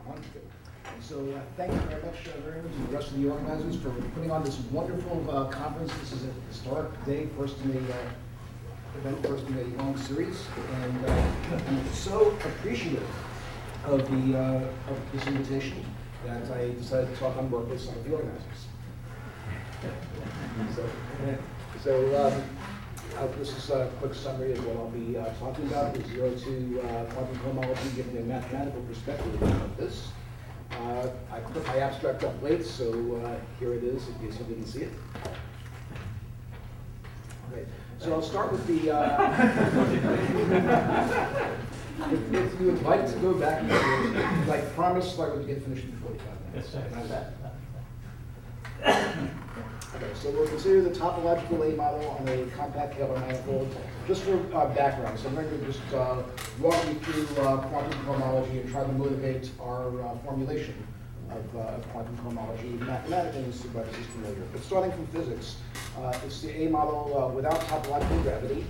much. So thank you very much, Raymond, and the rest of the organizers for putting on this wonderful conference. This is a historic day, first in a long series, and I'm so appreciative of this invitation that I decided to talk on work with some of the organizers. This is a quick summary of what I'll be talking about, the 0-2 quantum cohomology, giving a mathematical perspective of this. I put my abstract up late, so here it is, in case you didn't see it. Okay, so I'll start with the, if you would like to go back, I promised I would get finished in 45 minutes. Okay, so we'll consider the topological A model on a compact Taylor manifold. Just for background, so I'm going to just walk you through quantum cohomology and try to motivate our formulation of quantum cohomology mathematically, and see why this is familiar. But starting from physics, it's the A model without topological gravity.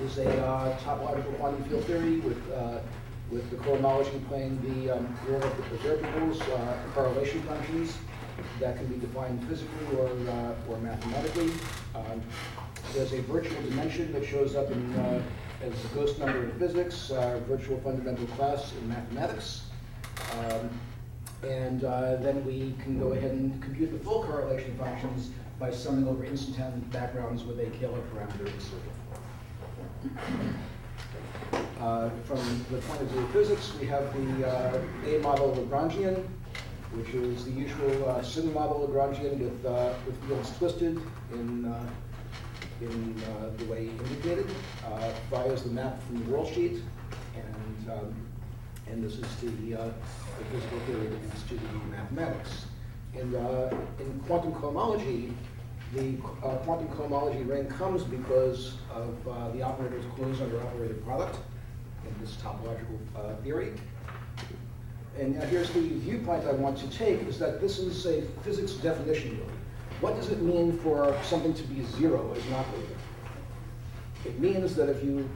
It's a topological quantum field theory with the cohomology playing the role of the preservables, correlation functions that can be defined physically or mathematically. There's a virtual dimension that shows up as a ghost number in physics, virtual fundamental class in mathematics. And then we can go ahead and compute the full correlation functions by summing over instantaneous backgrounds with a Taylor parameter and so forth. From the point of view of physics, we have the A model Lagrangian, which is the usual sigma model Lagrangian with fields twisted in the way indicated. Phi is the map from the world sheet, and this is the physical theory that leads to the mathematics. And in quantum cohomology, the quantum cohomology ring comes because of the operator's closed under operator product in this topological theory. And now here's the viewpoint I want to take, is that this is a physics definition really. What does it mean for something to be zero as an operator? It means that if you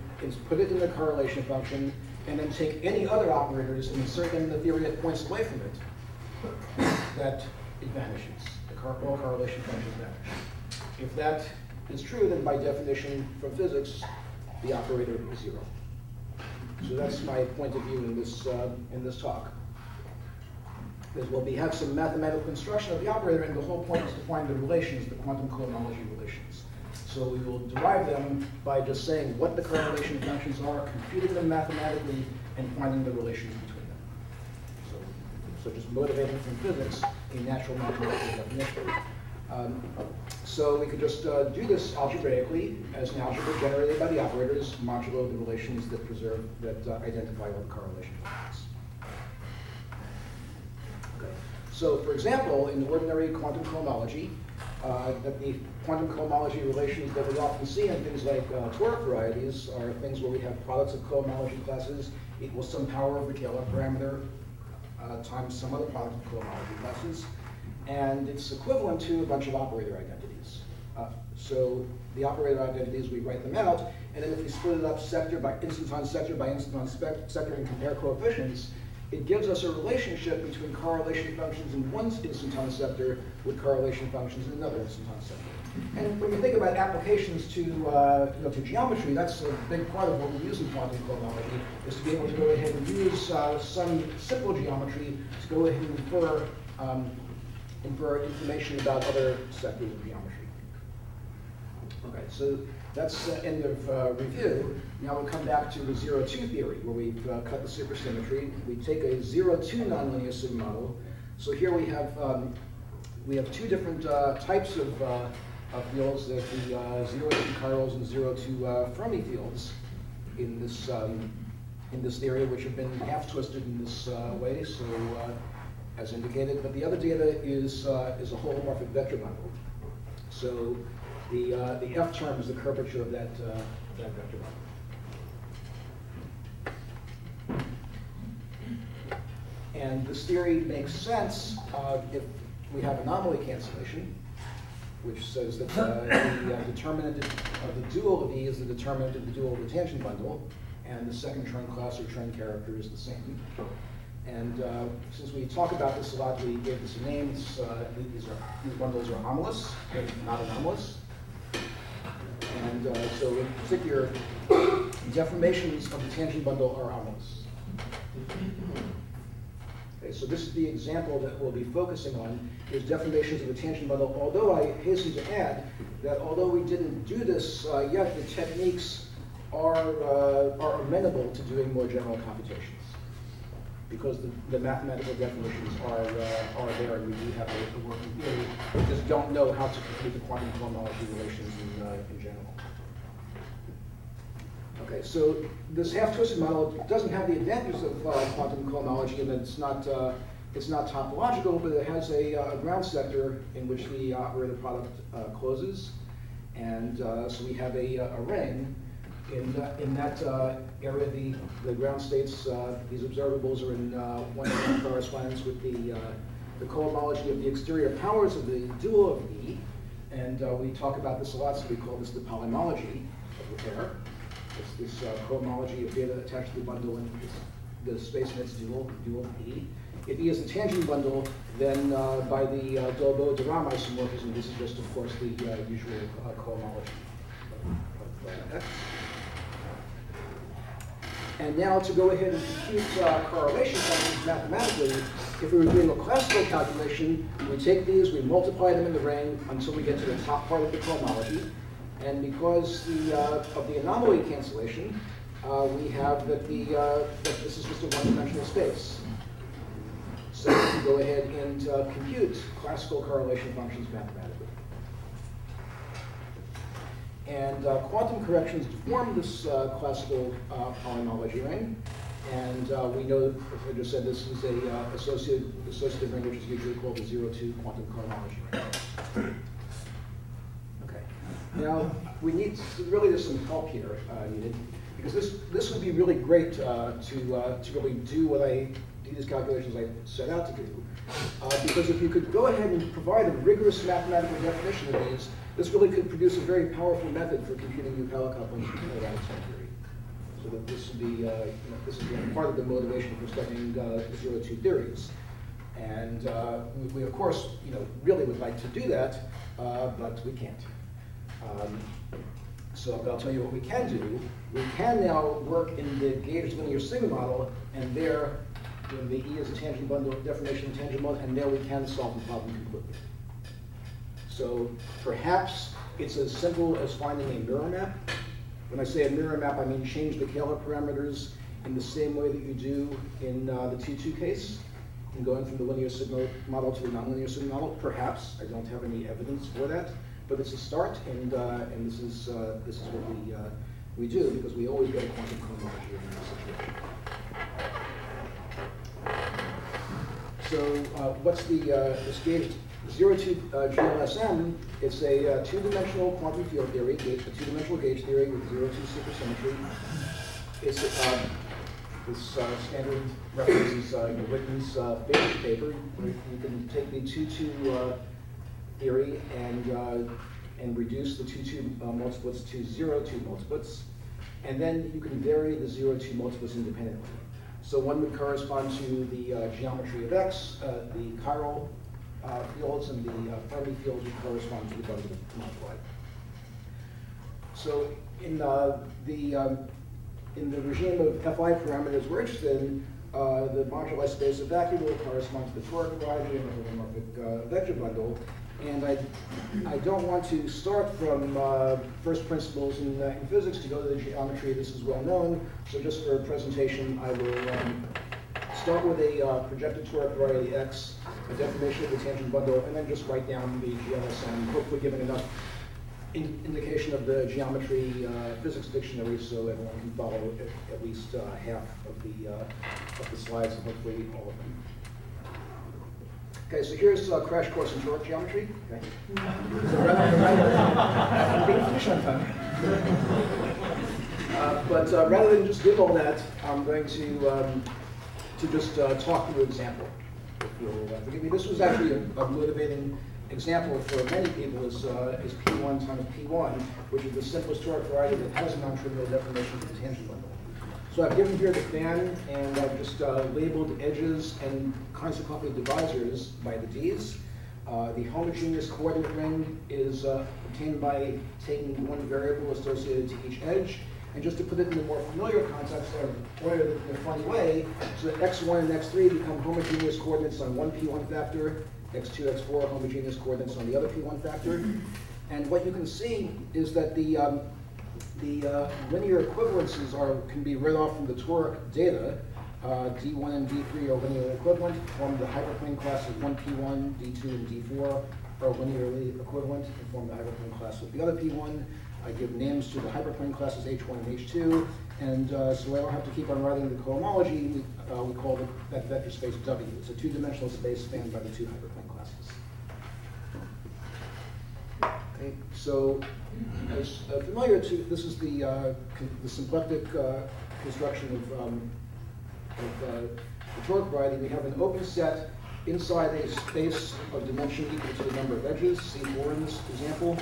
put it in the correlation function and then take any other operators and insert them in the theory that points away from it, that it vanishes. All correlation functions vanish. If that is true, then by definition from physics, the operator is zero. So that's my point of view in this talk. Because we have some mathematical construction of the operator, and the whole point is to find the relations, the quantum cohomology relations. So we will derive them by just saying what the correlation functions are, computing them mathematically, and finding the relations between them. So just motivating from physics a natural mathematical definition. So we could just do this algebraically as an algebra generated by the operators modulo the relations that identify all the correlation functions. Okay. So for example, in ordinary quantum cohomology, the quantum cohomology relations that we often see in things like toric varieties are things where we have products of cohomology classes equals some power of the Taylor parameter times some other product of cohomology classes. And it's equivalent to a bunch of operator identities. So the operator identities, we write them out, and then if we split it up sector by instanton sector and compare coefficients, it gives us a relationship between correlation functions in one instanton sector with correlation functions in another instanton sector. And when you think about applications to geometry, that's a big part of what we use in quantum cohomology, is to be able to go ahead and use some simple geometry to go ahead and infer information about other sectors of geometry. Okay, so that's the end of review. Now we'll come back to the 0-2 theory, where we've cut the supersymmetry. We take a 0-2 nonlinear sigma model. So here we have two different types of fields. There's the 0-2 chiral and 0-2 Fermi fields in this theory, which have been half twisted in this way. So as indicated, but the other data is a holomorphic vector bundle. So the F term is the curvature of that vector bundle. And this theory makes sense if we have anomaly cancellation. which says that the determinant of the dual of E is the determinant of the dual of the tangent bundle, and the second Chern class or Chern character is the same. And since we talk about this a lot, we gave this a name. These bundles are homolous, and not anomalous. And so in particular, deformations of the tangent bundle are homolous. Okay, so this is the example that we'll be focusing on, is deformations of the tangent bundle, although I hasten to add that although we didn't do this yet, the techniques are amenable to doing more general computations, because the mathematical definitions are there, and we do have the working theory. We just don't know how to compute the quantum cohomology relations in general. Okay, so this half-twisted model doesn't have the advantages of quantum cohomology in that it's not topological, but it has a ground sector in which the operator product closes, and so we have a ring. In that area, the ground states, these observables are in one-to-one correspondence with the cohomology of the exterior powers of the dual of E, and we talk about this a lot, so we call this the polymology of the pair. It's this cohomology of data attached to the bundle and the space nets dual of E. If E is the tangent bundle, then by the Dolbeau-Durand isomorphism, this is just, of course, the usual cohomology of X. And now to go ahead and compute correlation functions mathematically, if we were doing a classical calculation, we take these, we multiply them in the ring until we get to the top part of the cohomology. And because of the anomaly cancellation, we have that this is just a one-dimensional space. So we can go ahead and compute classical correlation functions mathematically. And quantum corrections deform this classical polymology ring. And we know, as I just said, this is a associative ring, which is usually called the 0-2 quantum cohomology ring. Okay. Now, we need really there's some help here needed, because this would be really great to really do these calculations I set out to do. Because if you could go ahead and provide a rigorous mathematical definition of these, this really could produce a very powerful method for computing Euclid couplings in kinetic theory. So that this would be, this is part of the motivation for studying 0-2 theories. And we of course, really would like to do that, but we can't. So I'll tell you what we can do. We can now work in the gauged linear sigma model, and there, the E is a tangent bundle, deformation tangent bundle, and there we can solve the problem completely. So perhaps it's as simple as finding a mirror map. When I say a mirror map, I mean change the Kähler parameters in the same way that you do in the 2-2 case, and going from the linear sigma model to the nonlinear sigma model. Perhaps I don't have any evidence for that, but it's a start, and this is what we do, because we always get a quantum cohomology in this situation. So what's this gauged 0-2 GLSM? It's a two-dimensional quantum field theory, a two-dimensional gauge theory with 0-2 supersymmetry. It's this standard reference is Whitman's Fitch paper, where you can take the 2-2 theory and reduce the 2-2 multiplets to 0-2 multiplets, and then you can vary the 0-2 multiplets independently. So one would correspond to the geometry of X, the chiral fields, and the Fermi fields would correspond to the bundle moduli. So in the regime of Fi parameters we're interested in, the moduli space of vacuum will correspond to the toric variety and the holomorphic vector bundle. And I don't want to start from first principles in physics to go to the geometry. This is well known. So just for presentation, I will start with a projected toric variety X, a deformation of the tangent bundle, and then just write down the GLSM, hopefully giving enough indication of the geometry physics dictionary so everyone can follow at least half of the slides, and hopefully all of them. Okay, so here's a crash course in toric geometry. Okay. But rather than just give all that, I'm going to just talk through an example. If you'll forgive me, this was actually a motivating example for many people is P1 times P1, which is the simplest toric variety that has a non-trivial deformation of the tangent bundle. So I've given here the fan, and I've just labeled edges and consequently divisors by the D's. The homogeneous coordinate ring is obtained by taking one variable associated to each edge. And just to put it in a more familiar context, I've ordered it in a funny way, so that x1 and x3 become homogeneous coordinates on one P1 factor, x2, x4 homogeneous coordinates on the other P1 factor. And what you can see is that the linear equivalences can be read off from the toric data. D1 and D3 are linearly equivalent, form the hyperplane class of 1P1, D2 and D4 are linearly equivalent, and form the hyperplane class of the other P1. I give names to the hyperplane classes H1 and H2, and so I don't have to keep on writing the cohomology. We call that vector space W. It's a two-dimensional space spanned by the two hyperplane classes. Okay, so as familiar to, this is the symplectic construction of the toric variety. We have an open set inside a space of dimension equal to the number of edges, C4 in this example.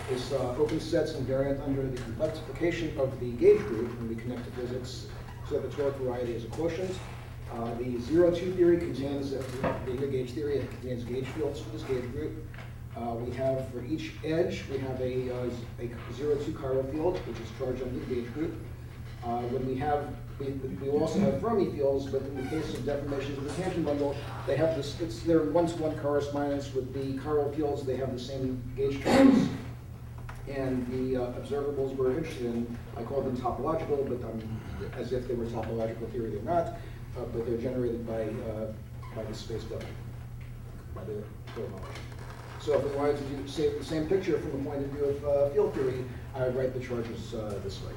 This open set's invariant under the complexification of the gauge group when we connect to physics, so that the toric variety is a quotient. The 0-2 theory contains, being a gauge theory, it contains gauge fields for this gauge group. We have, for each edge, we have a 0-2 chiral field, which is charged under the gauge group. We also have Fermi fields, but in the case of deformations of the tangent bundle, they have this, they're one-to-one correspondence with the chiral fields. They have the same gauge charges. And the observables we're interested in, I call them topological, but as if they were topological theory, they're not, but they're generated by the space W, by the cohomology. So if we wanted to do the same picture from the point of view of field theory, I would write the charges this way.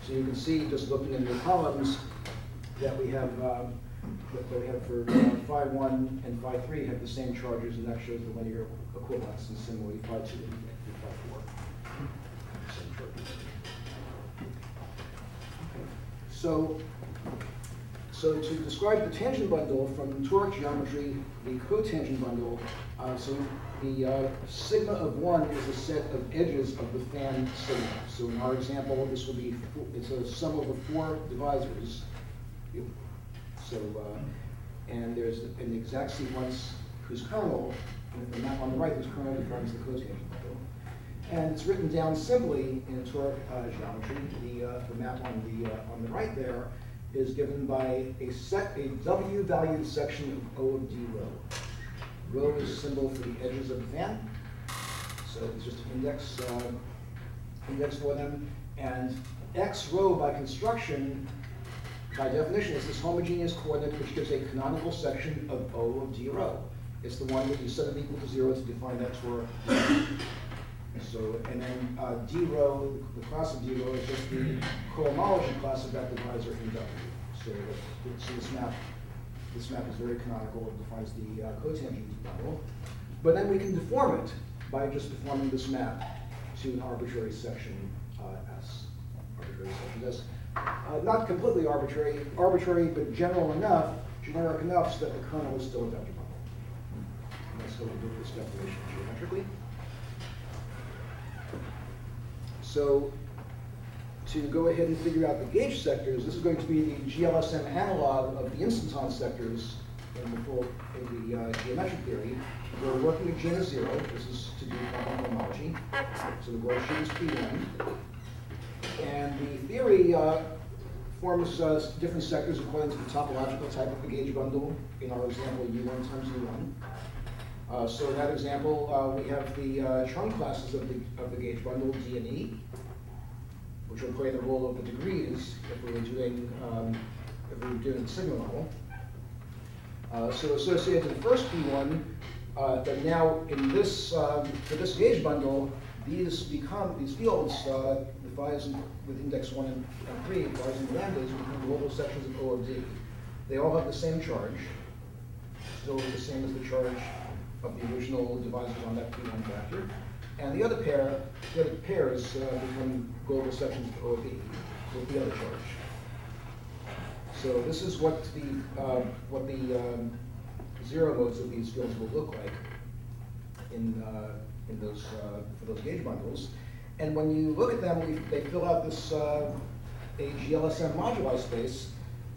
So you can see, just looking in the columns, that we have for phi 1 and phi 3 have the same charges, and that shows the linear equivalence, and similarly phi 2 and phi 4. Same charges. Okay. So to describe the tangent bundle from toric geometry, the cotangent bundle, so the sigma of 1 is a set of edges of the fan sigma. So in our example, this will be, it's a sum of the 4 divisors. So, and there's an exact sequence whose kernel, and the map on the right, whose kernel defines the cotangent bundle. And it's written down simply in toric geometry. The map on the right there is given by a W-valued section of O of D rho. Rho is a symbol for the edges of the fan, so it's just an index for them. And X rho by construction, by definition, is this homogeneous coordinate which gives a canonical section of O of D rho. It's the one that you set it equal to 0 to define that toric. So, and then D rho, the class of D rho is just the cohomology class of that divisor in W. So this map is very canonical. It defines the cotangent bundle. But then we can deform it by just deforming this map to an arbitrary section S. Arbitrary section S. Not completely arbitrary, but generic enough so that the kernel is still a vector bundle. And that's how we do this definition geometrically. So to go ahead and figure out the gauge sectors, this is going to be the GLSM analog of the instanton sectors in the geometric theory. We're working with G is 0. This is to do Polymology. So the world sheet is P1. And the theory forms different sectors according to the topological type of the gauge bundle. In our example, U1 times U1. So in that example, we have the trunk classes of the gauge bundle, D and E, which will play the role of the degrees if we were doing the sigma model. So associated to the first P1, that now in this for this gauge bundle, these fields devised with index 1 and 3, devised in lambdas, become global sections of O of D. They all have the same charge, still the same as the charge of the original divisors on that P1 factor. And the other pairs become global sections of O of E with the other charge. So this is what the zero modes of these fields will look like in those for those gauge bundles. And when you look at them, they fill out this a GLSM moduli space,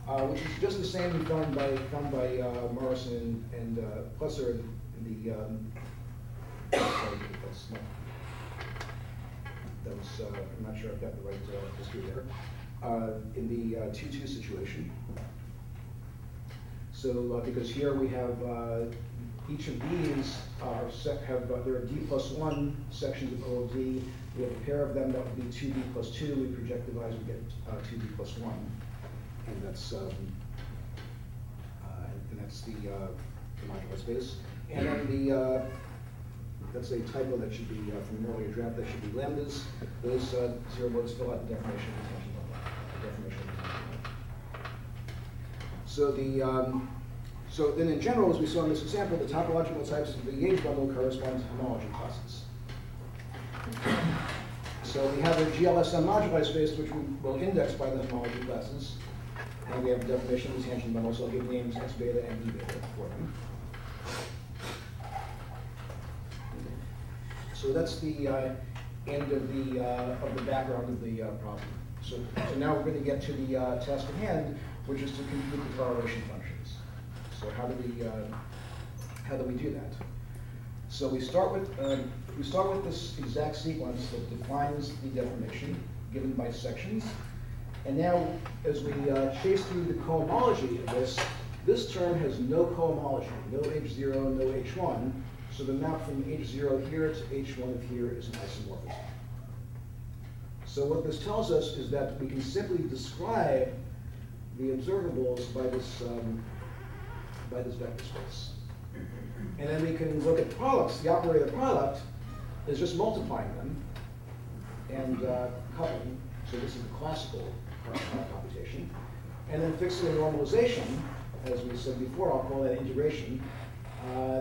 which is just the same found by Morrison and Plesser in the sorry, I'm not sure I've got the right history there, in the 2-2 situation. So because here we have each of these there are D+1 sections of O of D. We have a pair of them that would be 2D+2. We projectivize, we get 2D+1, and that's the modular space. And then that's a typo that should be from an earlier draft. That should be lambdas. Those zero words fill out the deformation and tension bundle. So then in general, as we saw in this example, the topological types of the gauge bundle correspond to homology classes. So we have a GLSM moduli space, which we will index by the homology classes. And we have a definition of the tangent bundle, so I'll give names X beta and E beta for them. So that's the end of the background of the problem. So now we're going to get to the task at hand, which is to compute the correlation functions. So how do we do that? So we start with this exact sequence that defines the deformation given by sections. And now, as we chase through the cohomology of this term has no cohomology, no H0, no H1. So the map from H0 here to H1 of here is an isomorphism. So what this tells us is that we can simply describe the observables by this vector space. And then we can look at products. The operator product is just multiplying them and coupling. So this is the classical computation. And then fixing a normalization, as we said before, I'll call that integration.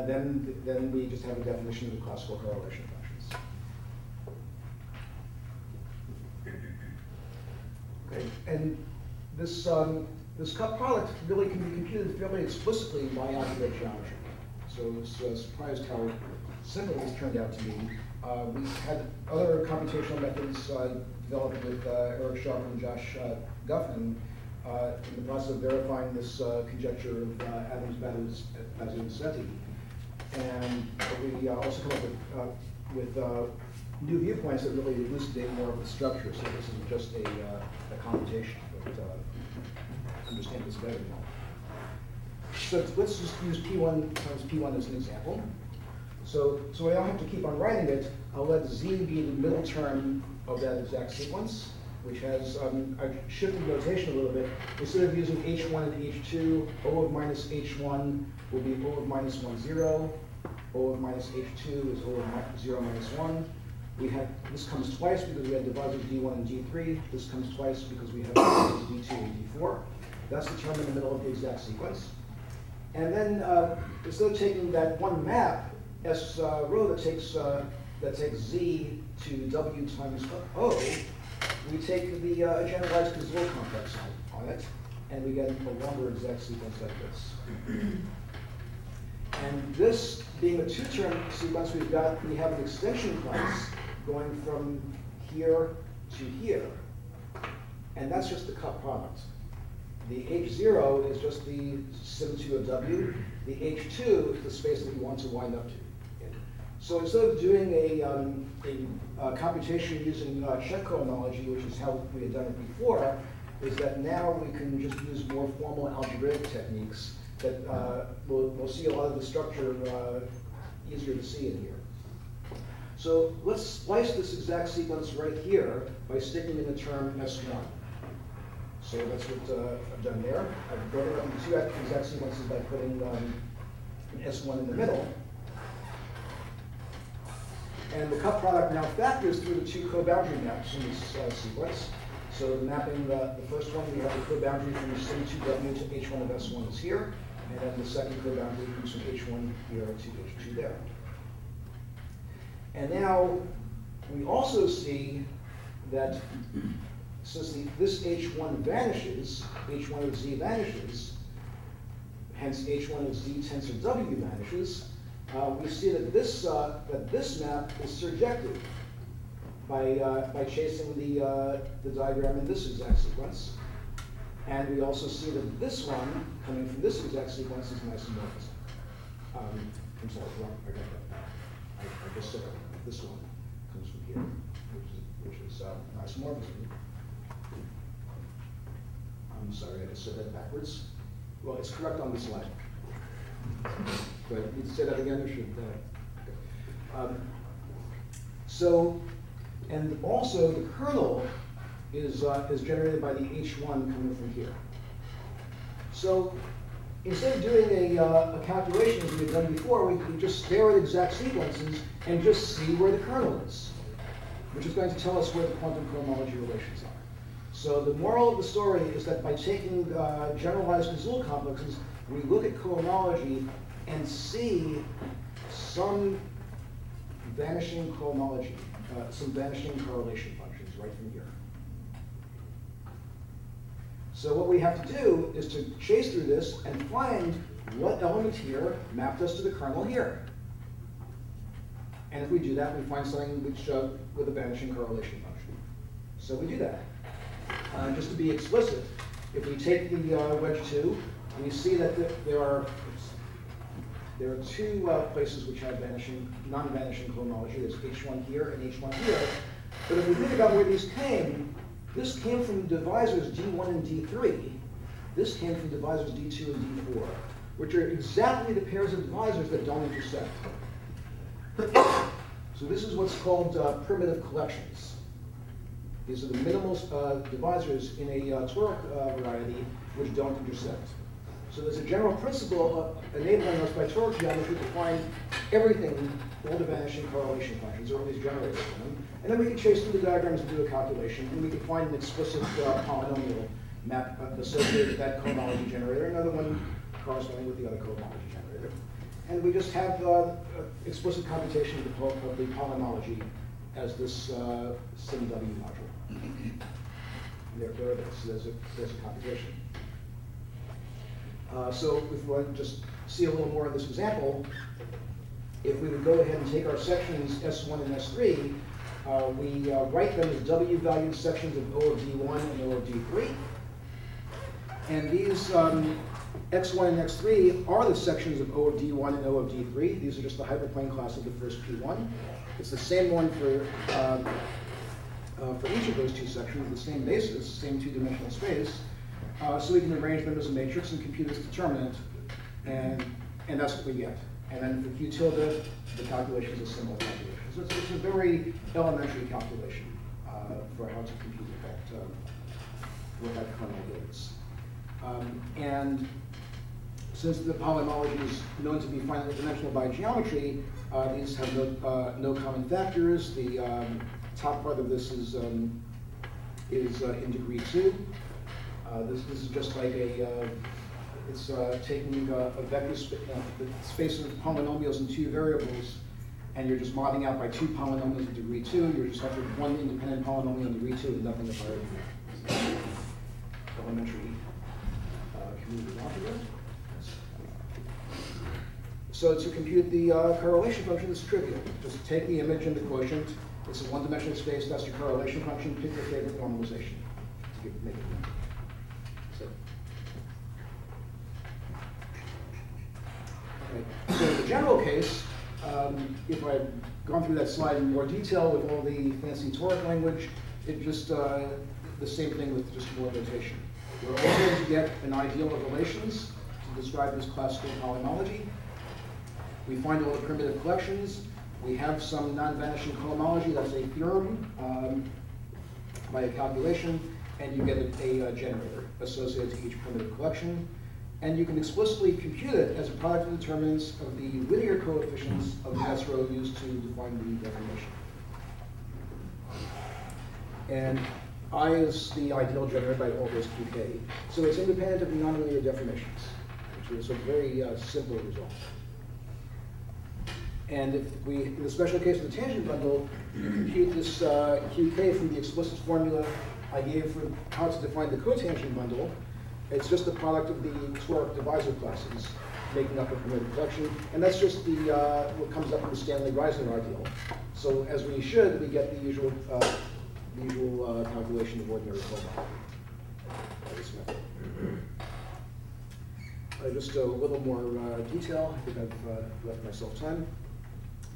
Then we just have a definition of the classical correlation functions. Okay, and this cup product really can be computed fairly explicitly by algebraic geometry. So I was surprised how simple this turned out to be. We had other computational methods developed with Eric Sharp and Josh Guffman in the process of verifying this conjecture of Adams, Bazzi, Setti. And we also come up with new viewpoints that really elucidate more of the structure. So this isn't just a computation, but understand this better now. So let's just use P1 times P1 as an example. So I don't have to keep on writing it. I'll let Z be the middle term of that exact sequence, which has, I've shifted notation a little bit. Instead of using H1 and H2, O of minus H1 will be O of minus 1, 0. O of minus H2 is O of 0 minus 1. This comes twice because we had divisors D1 and D3. This comes twice because we have divisors D2 and D4. That's the term in the middle of the exact sequence. And then instead of taking that one map, S rho that takes Z to W times O, we take the generalized Kazor complex on it, and we get a longer exact sequence like this. And this being a two-term sequence, we have an extension class going from here to here, and that's just the cup product. The H0 is just the sim2 of W. The H2 is the space that we want to wind up to. So instead of doing a computation using check cohomology, which is how we had done it before, is that now we can just use more formal algebraic techniques that we'll see a lot of the structure easier to see in here. So let's splice this exact sequence right here by sticking in the term S1. So that's what I've done there. I've broken it up into two exact sequences by putting an S1 in the middle. And the cup product now factors through the two co-boundary maps in this sequence. So mapping the first one, we have the co-boundary from sim2W to H1 of S1 is here. And then the second co-boundary comes from H1 here to H2 there. And now we also see that since this H1 vanishes, H1 of Z vanishes, hence H1 of Z tensor W vanishes, we see that this map is surjective by chasing the diagram in this exact sequence. And we also see that this one, coming from this exact sequence, is an isomorphism. I'm sorry, I got that. I just said this one comes from here, which is an isomorphism. I'm sorry, I just said that backwards. Well, it's correct on the slide. But you say that again, or should so, and also the kernel is generated by the H1 coming from here. So instead of doing a calculation as we had done before, we can just stare at exact sequences and just see where the kernel is, which is going to tell us where the quantum cohomology relations are. So the moral of the story is that by taking generalized Gazelle complexes, we look at cohomology and see some vanishing cohomology, some vanishing correlation functions right from here. So what we have to do is to chase through this and find what element here mapped us to the kernel here. And if we do that, we find something which with a vanishing correlation function. So we do that. Just to be explicit, if we take the wedge 2, we see that there are two places which have non-vanishing cohomology. There's H1 here and H1 here. But if we think about where these came, this came from divisors D1 and D3. This came from divisors D2 and D4, which are exactly the pairs of divisors that don't intersect. So this is what's called primitive collections. These are the minimal divisors in a toric variety which don't intersect. So there's a general principle enabling us by toric geometry to find everything, all the vanishing correlation functions, or at least generate them. And then we can chase through the diagrams and do a calculation, and we can find an explicit polynomial map associated with that cohomology generator, another one corresponding with the other cohomology generator. And we just have explicit computation of the polymology as this SimW module. There it is. There's a computation. So if we want to just see a little more of this example, if we would go ahead and take our sections S1 and S3, we write them as W-valued sections of O of D1 and O of D3. And these X1 and X3 are the sections of O of D1 and O of D3. These are just the hyperplane class of the first P1. It's the same one for each of those two sections, the same basis, same two-dimensional space. So we can arrange them as a matrix and compute its determinant, and that's what we get. And then for Q tilde, the calculation is a similar calculation. So it's a very elementary calculation for how to compute what that kernel is. And since the polymology is known to be finite dimensional by geometry, these have no common factors. The top part of this is in degree 2. This is just like it's taking a vector the space of polynomials in two variables, and you're just modding out by two polynomials in degree 2. You're just left with one independent polynomial in degree 2 and nothing higher than that. Elementary community algebra. So to compute the correlation function, it's trivial. Just take the image and the quotient. It's a one-dimensional space. That's your correlation function. Pick your favorite normalization to make it work. So in the general case, if I had gone through that slide in more detail with all the fancy toric language, it's just the same thing with just more notation. We're always going to get an ideal of relations to describe this classical polymology. We find all the primitive collections. We have some non-vanishing cohomology. That's a theorem by a calculation, and you get a generator associated to each primitive collection. And you can explicitly compute it as a product of determinants of the linear coefficients of the S row used to define the deformation. And I is the ideal generated by all this QK. So it's independent of the nonlinear deformations, which is a very simple result. And if we, in the special case of the tangent bundle, you compute this QK from the explicit formula I gave for how to define the cotangent bundle. It's just the product of the toric divisor classes. making up a primitive collection. And that's just the what comes up in the Stanley-Reisner ideal. So as we should, we get the usual calculation of ordinary cohomology by this method. Just a little more detail. I think I've left myself time.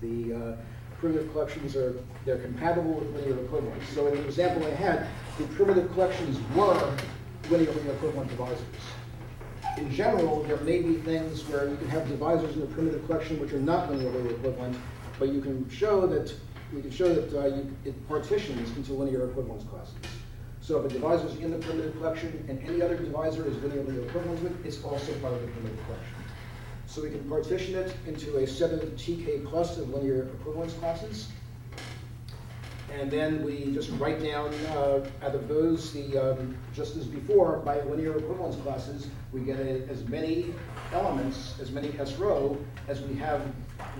The primitive collections they're compatible with linear equivalents. So in the example I had, the primitive collections were linearly equivalent divisors. In general, there may be things where you can have divisors in a primitive collection which are not linearly equivalent, but you can show that it partitions into linear equivalence classes. So if a divisor is in the primitive collection and any other divisor is linearly equivalent to it, it's also part of the primitive collection. So we can partition it into a set of TK plus of linear equivalence classes. And then we just write down out of those, just as before, by linear equivalence classes, we get as many elements, as many S row, as we have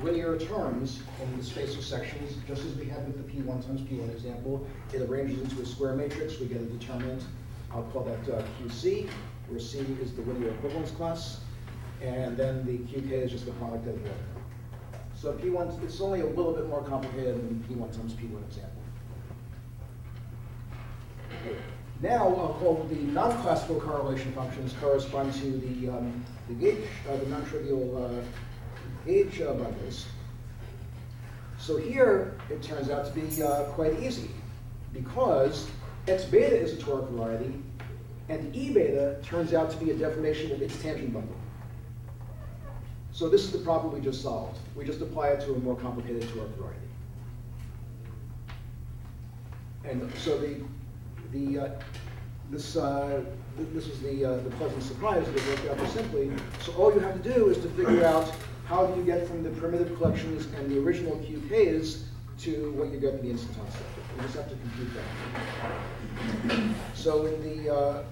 linear terms in the space of sections, just as we have with the P1 times P1 example. It arranges into a square matrix. We get a determinant. I'll call that QC, where C is the linear equivalence class. And then the QK is just the product of the order. So P1, it's only a little bit more complicated than P1 times P1 example. Okay. Now I'll call the non-classical correlation functions correspond to the gauge, the non-trivial gauge bundles. So here it turns out to be quite easy because X beta is a toric variety, and E beta turns out to be a deformation of its tangent bundle. So this is the problem we just solved. We just apply it to a more complicated toric variety. And so this was the pleasant surprise that it worked out very simply. So all you have to do is to figure out how do you get from the primitive collections and the original QKs to what you get in the instanton sector. You just have to compute that. So in the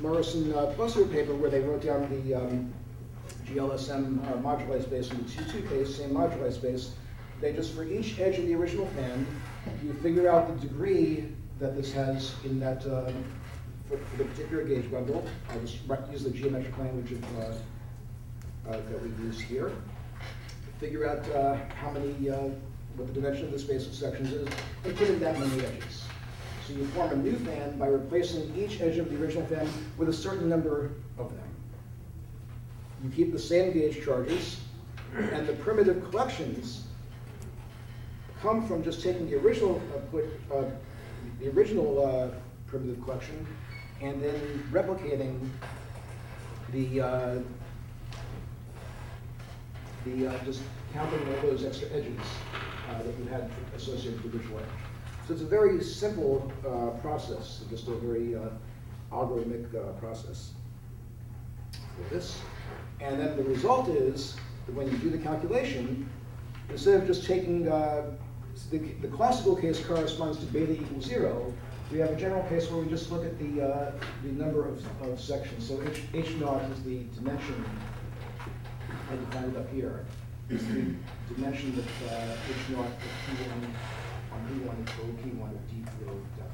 Morrison-Plusser paper, where they wrote down the GLSM moduli space in the T2 case, same moduli space, they just, for each edge of the original fan, you figure out the degree that this has in that, for the particular gauge bundle. I'll just use the geometric language that we use here. Figure out how many, what the dimension of the space of sections is, and put in that many edges. So you form a new fan by replacing each edge of the original fan with a certain number of them. You keep the same gauge charges, and the primitive collections come from just taking the original primitive collection and then replicating just counting all those extra edges that you had associated with the original edge. So it's a very simple process, just a very algorithmic process for this. And then the result is that when you do the calculation, instead of just taking the classical case corresponds to beta equals 0, we have a general case where we just look at the number of sections. So H naught is the dimension, I defined it up here. It's the dimension that H naught of P1 on P1 equal P1 of D0 dot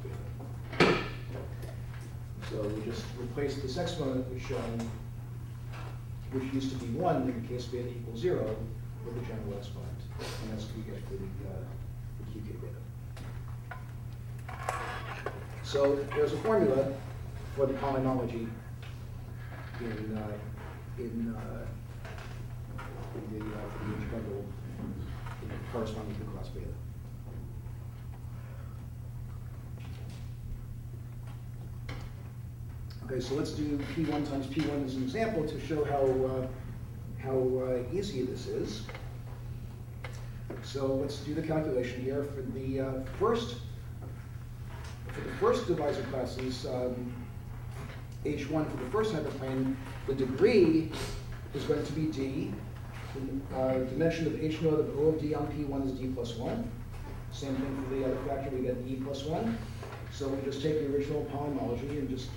beta. So we just replace this exponent we've shown, which used to be 1 in case beta equals 0, with the general exponent. And that's what we get for the QK beta. So there's a formula for the polymology in the gauge bundle corresponding to the class beta. Okay, so let's do P1 times P1 as an example to show how easy this is. So let's do the calculation here for the first divisor classes. H1 for the first hyperplane, the degree is going to be D. The dimension of H naught of O of D on P1 is D plus 1. Same thing for the other factor, we get E plus 1. So we just take the original polymology and just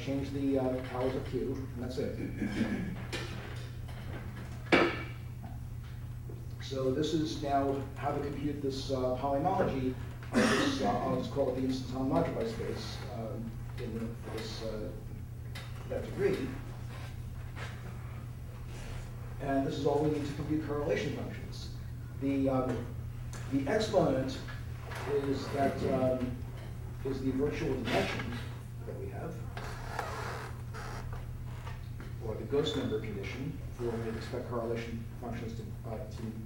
change the powers of Q, and that's it. So this is now how to compute this polymology. I'll just call it the instanton moduli space for that degree. And this is all we need to compute correlation functions. The exponent is that is the virtual dimension that we have, or the ghost number condition for when we expect correlation functions to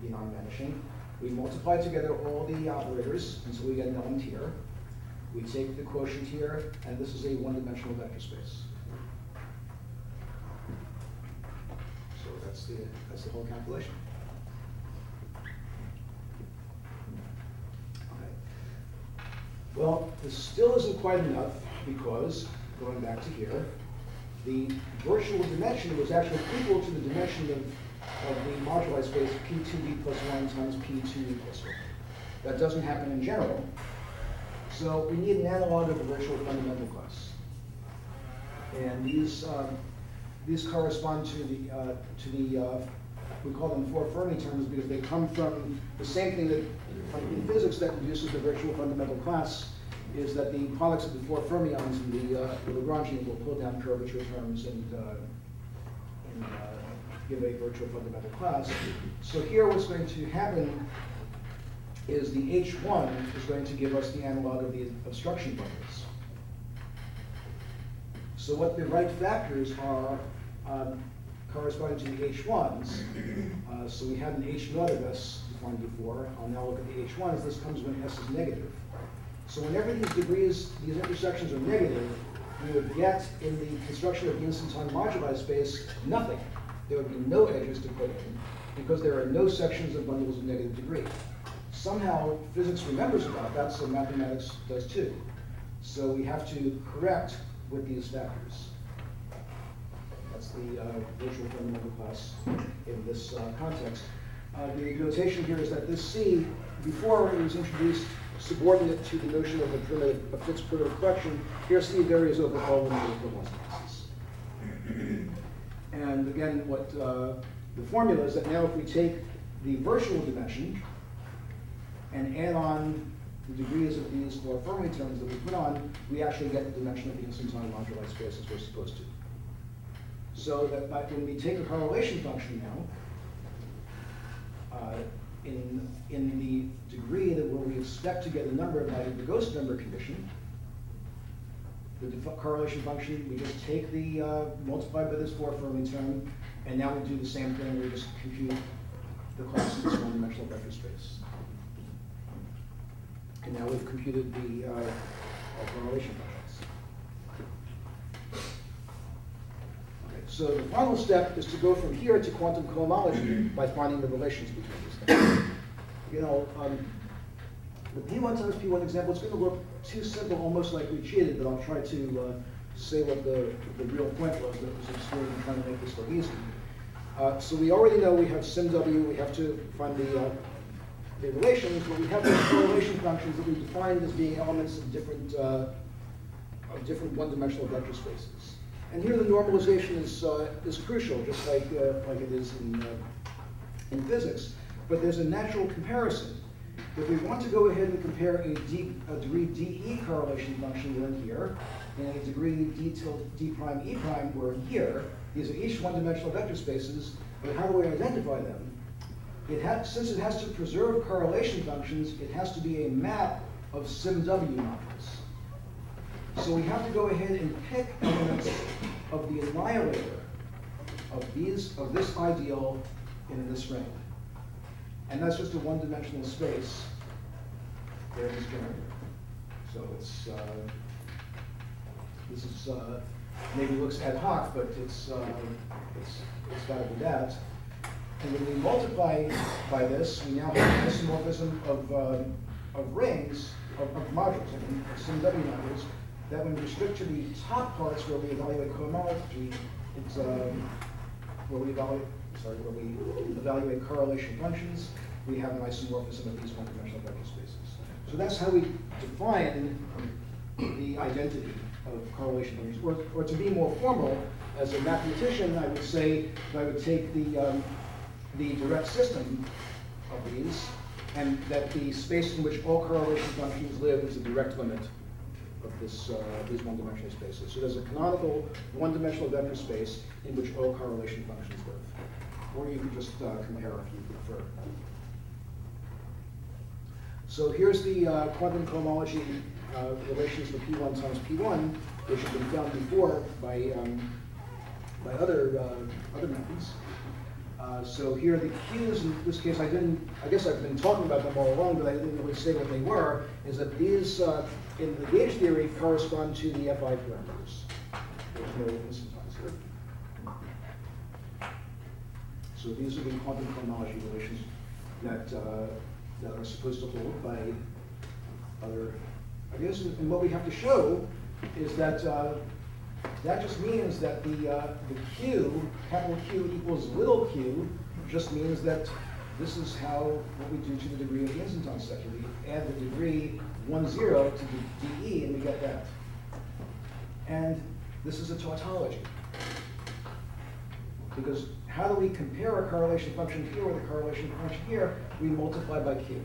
be non-vanishing. We multiply together all the operators until we get an element here. We take the quotient here, and this is a one-dimensional vector space. So that's the whole calculation. Okay. Well, this still isn't quite enough because, going back to here, the virtual dimension was actually equal to the dimension of the moduli space P2D plus 1 times P2D plus 1. That doesn't happen in general. So we need an analog of the virtual fundamental class. And these correspond to the we call them four Fermi terms because they come from the same thing that in physics that induces the virtual fundamental class is that the products of the four fermions and the Lagrangian will pull down curvature terms and give a virtual fundamental class. So here what's going to happen is the H1 is going to give us the analog of the obstruction bundles. So what the right factors are corresponding to the H1s. So we had an H0 of S defined before. I'll now look at the H1s. This comes when S is negative. So whenever these degrees, these intersections are negative, we would get in the construction of the instanton moduli space nothing. There would be no edges to put in because there are no sections of bundles of negative degree. Somehow physics remembers about that, so mathematics does too. So we have to correct with these factors. That's the virtual fundamental class in this context. The notation here is that this C, before it was introduced, subordinate to the notion of a fixed primitive collection. Here C varies over all limited equivalence classes. And again, what the formula is that now if we take the virtual dimension and add on the degrees of these four Fermi terms that we put on, we actually get the dimension of the instanton moduli space as we're supposed to. So that when we take a correlation function now, in the degree that where we expect to get a number by the ghost number condition, the correlation function, we just take the multiplied by this four Fermi term, and now we do the same thing, we just compute the class in this one-dimensional vector space. And now we've computed the correlation functions. Okay, so the final step is to go from here to quantum cohomology by finding the relations between these things. You know, the P1 times P1 example is going to look too simple, almost like we cheated, but I'll try to say what the real point was that was obscure in trying to make this look easy. So we already know we have SimW, we have to find the relations, but we have these correlation functions that we defined as being elements of different one-dimensional vector spaces. And here the normalization is crucial, just like it is in physics. But there's a natural comparison. If we want to go ahead and compare a degree DE correlation function, we're in here, and a degree D tilde D prime E prime, we're in here. These are each one-dimensional vector spaces, but how do we identify them? Since it has to preserve correlation functions, it has to be a map of SimW modules. So we have to go ahead and pick elements of the annihilator of this ideal in this ring. And that's just a one-dimensional space there in this generator. So this is maybe looks ad hoc, but it's got to be that. And when we multiply by this, we now have an isomorphism of rings, of modules, of SimW modules, that when we restrict to the top parts where we evaluate cohomology, it's where we evaluate correlation functions, we have an isomorphism of these one-dimensional vector spaces. So that's how we define the identity of correlation functions. Or to be more formal, as a mathematician, I would say that I would take the direct system of these, and that the space in which all correlation functions live is the direct limit of these one-dimensional spaces. So there's a canonical one-dimensional vector space in which all correlation functions live. or you could just compare if you prefer. So here's the quantum cohomology relations for P1 times P1, which have been found before by other methods. So here are the Q's. In this case, I guess I've been talking about them all along, but I didn't really say what they were. Is that these, in the gauge theory, correspond to the Fi parameters. There's no instantizer here. So these are the quantum cohomology relations that are supposed to hold by other ideas. And what we have to show is that that just means that the Q, capital Q equals little q, just means that this is what we do to the degree of the instanton sector. We add the degree 1, 0 to the dE, and we get that. And this is a tautology. Because how do we compare a correlation function here with a correlation function here? We multiply by Q.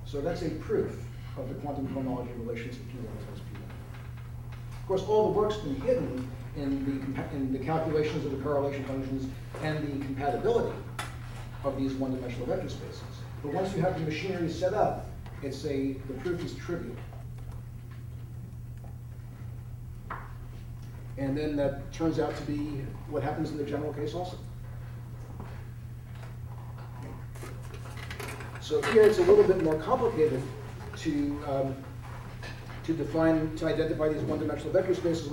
So that's a proof of the quantum cohomology relations of P1 times P1. Of course, all the work's been hidden in the calculations of the correlation functions and the compatibility of these one-dimensional vector spaces. But once you have the machinery set up, the proof is trivial. And then that turns out to be what happens in the general case also. So here it's a little bit more complicated to identify these one-dimensional vector spaces.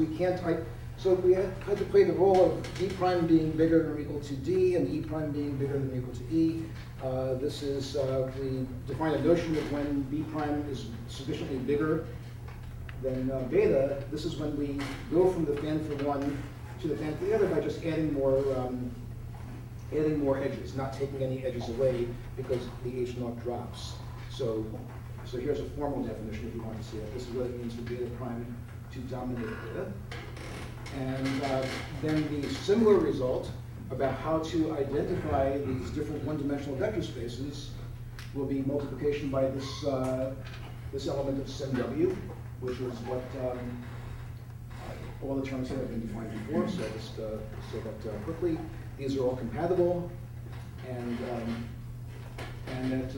So we had to play the role of D prime being bigger than or equal to D and E prime being bigger than or equal to E. We define a notion of when B prime is sufficiently bigger than beta. This is when we go from the fan for one to the fan for the other by just adding more edges, not taking any edges away because the H naught drops. So here's a formal definition if you want to see it. This is what it means for beta prime to dominate beta. And then the similar result about how to identify these different one-dimensional vector spaces will be multiplication by this element of sim W, which was what all the terms here have been defined before. So just say that quickly. These are all compatible, and that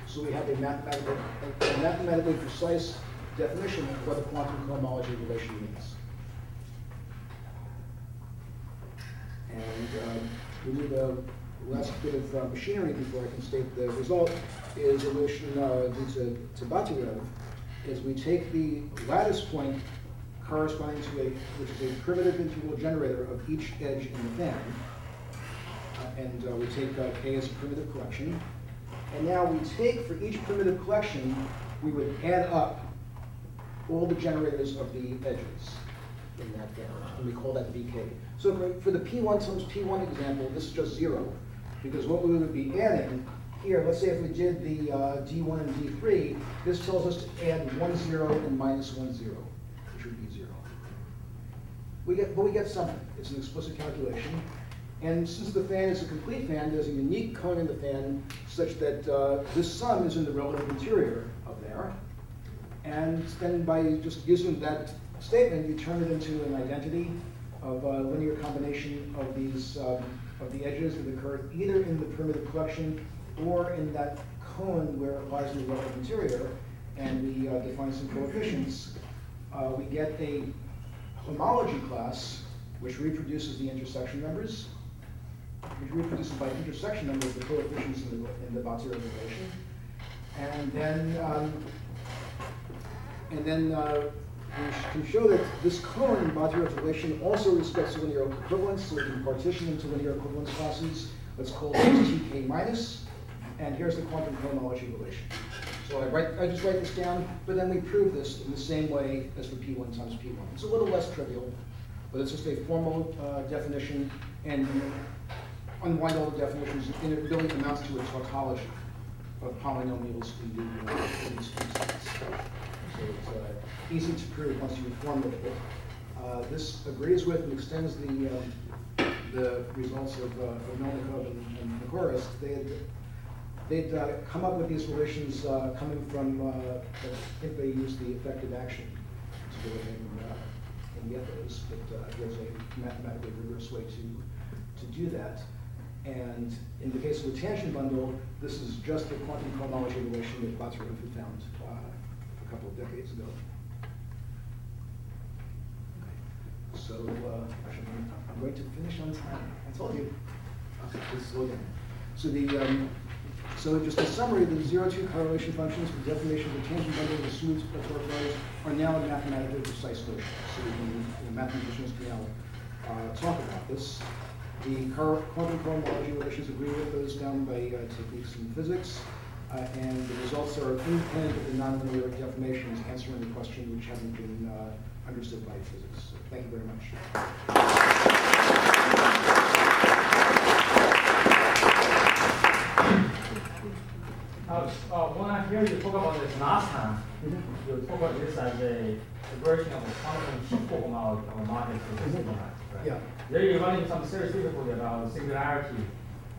so we have a mathematically precise definition of what a quantum cohomology relation means. And we need the last bit of machinery before I can state the result. Is a notion due to Batirev, is we take the lattice point corresponding to which is a primitive integral generator of each edge in the fan, and we take K as a primitive collection. And now we take, for each primitive collection, we would add up all the generators of the edges in that fan, and we call that VK. So for the P1 times P1 example, this is just 0, because what we would be adding here, let's say if we did the D1 and D3, this tells us to add 1, 0 and minus 1, 0, which would be 0. But we get something. It's an explicit calculation. And since the fan is a complete fan, there's a unique cone in the fan such that this sum is in the relative interior of there. And then by just using that statement, you turn it into an identity of a linear combination of these of the edges that occur either in the primitive collection or in that cone where it lies in the relative interior. And we define some coefficients. We get a homology class which reproduces the intersection numbers, which reproduces by intersection numbers the coefficients in the Batirev relation, and then we can show that this cone in Batirev relation also respects linear equivalence, so we can partition into linear equivalence classes. Let's call this TK minus, and here's the quantum cohomology relation. So I just write this down, but then we prove this in the same way as for P1 times P1. It's a little less trivial, but it's just a formal definition, and unwind all the definitions, and it really amounts to a tautology of polynomials in these cube sets. So it's easy to prove once you formulate it. This agrees with and extends the results of Melnikov and Nagorist. They'd come up with these relations coming from, I think they used the effective action to go ahead the ethos, but there's a mathematically rigorous way to do that. And in the case of the tangent bundle, this is just the quantum cohomology relation that Toric found a couple of decades ago. So I'm going to finish on time. I told you. Please slow down. So just a summary, the 0-2 correlation functions with deformation of the tangent bundle of the smooth toric layers are now in mathematically precise notation. So mathematicians can now talk about this. The quantum cohomology relations agree with those found by techniques in physics. And the results are independent of the nonlinear deformations, answering the question which hasn't been understood by physics. So thank you very much. When I hear you talk about this last time, you talk about this as a version of a quantum sheet cohomology system, right? Yeah. There you're running some serious difficulty about the singularity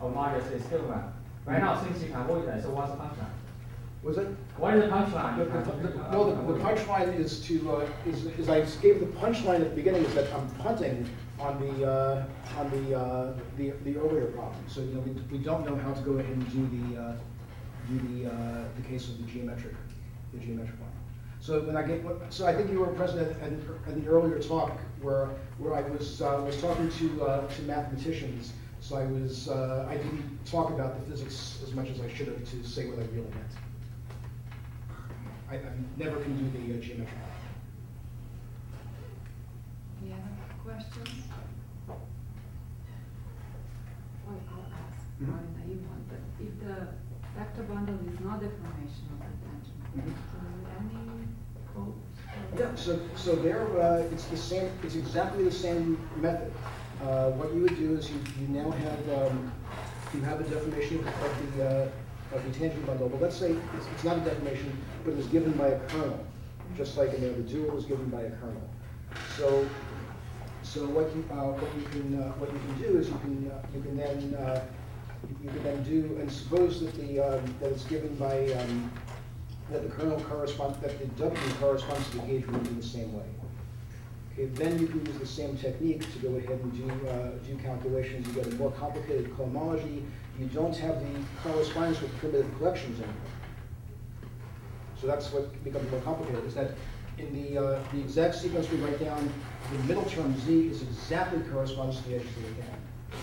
of modulus is still one. Right now, since you can avoid that, so what's the punchline? Was it? What is the punchline? The punchline is to is I gave the punchline at the beginning is that I'm punting on the earlier problem. So we don't know how to go ahead and do the case of the geometric one. So when I think you were present at the earlier talk where I was talking to mathematicians. So I didn't talk about the physics as much as I should have to say what I really meant. I never can do the geometry. Any other questions? Well, I'll ask more naive one, but if the vector bundle is not deformation of the tangent, any hopes? Yeah, so there it's the same. It's exactly the same method. What you would do is you now have you have a deformation of the tangent bundle, but let's say it's not a deformation, but it's given by a kernel, just like the dual is given by a kernel. So what you can do is you can then do, and suppose that that it's given by that the kernel corresponds, that the W corresponds to the gauge root in the same way. Okay, then you can use the same technique to go ahead and do calculations. You get a more complicated cohomology. You don't have the correspondence with primitive collections anymore. So that's what becomes more complicated, is that in the exact sequence we write down, the middle term Z is exactly corresponds to the edges of the gamma.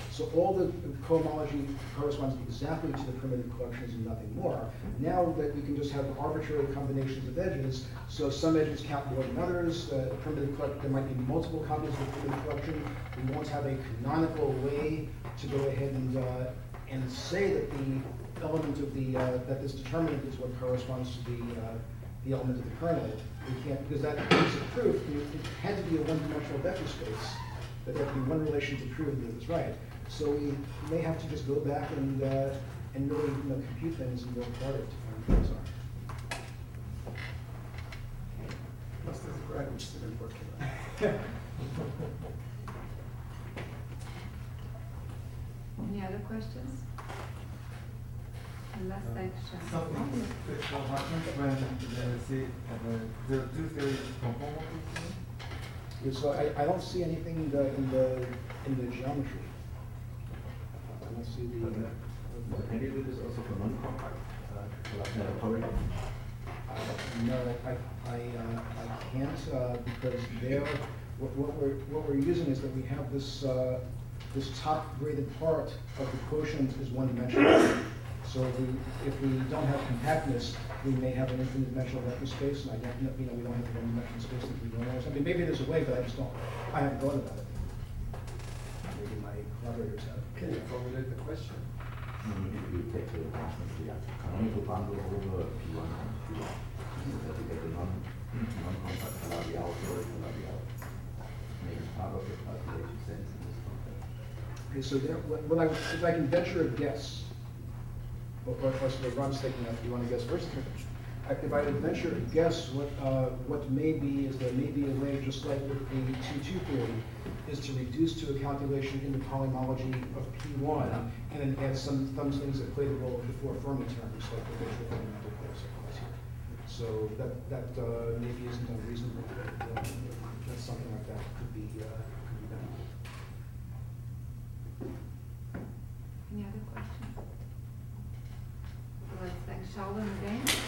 So all the cohomology corresponds exactly to the primitive collections and nothing more. Now that we can just have arbitrary combinations of edges, so some edges count more than others. There might be multiple copies of the primitive collection. We won't have a canonical way to go ahead and say that the element of that this determinant is what corresponds to the element of the kernel. We can't, because that is a proof. It had to be a one-dimensional vector space. That there can be one relation to prove that it's right. So we may have to just go back and really compute things and work harder to find things are. Unless there's a graduate student working on it. Any other questions? And last section. Something what happens when the 0-2 theory is conformal? So I don't see anything in the geometry. I don't see the. Can you do this also for non-compact, like Toric? No, I can't because what we're using is that we have this top graded part of the quotient is one dimensional. So if we don't have compactness, we may have an infinite dimensional vector space, and we don't have the one-dimensional space that we don't know. I mean, maybe there's a way, but I haven't thought about it. Maybe my collaborators have. Can you formulate the question? If you take the canonical bundle over P1 and P1, that you get the non-compact Calabi-Yau, Toric Calabi-Yau. Make it part of the calculation sense in this context. Okay, so there, if I can venture a guess, or so Ron's thinking of, do you want to guess first? If I would venture a guess, what may be is there may be a way, just like with the 2-2 theory, is to reduce to a calculation in the polymology of P1, and then add some things that play the role of the four Fermi terms, like the visual fundamental case. So that maybe isn't unreasonable, that something like that could be done. Any other questions? Let's thank Sheldon again.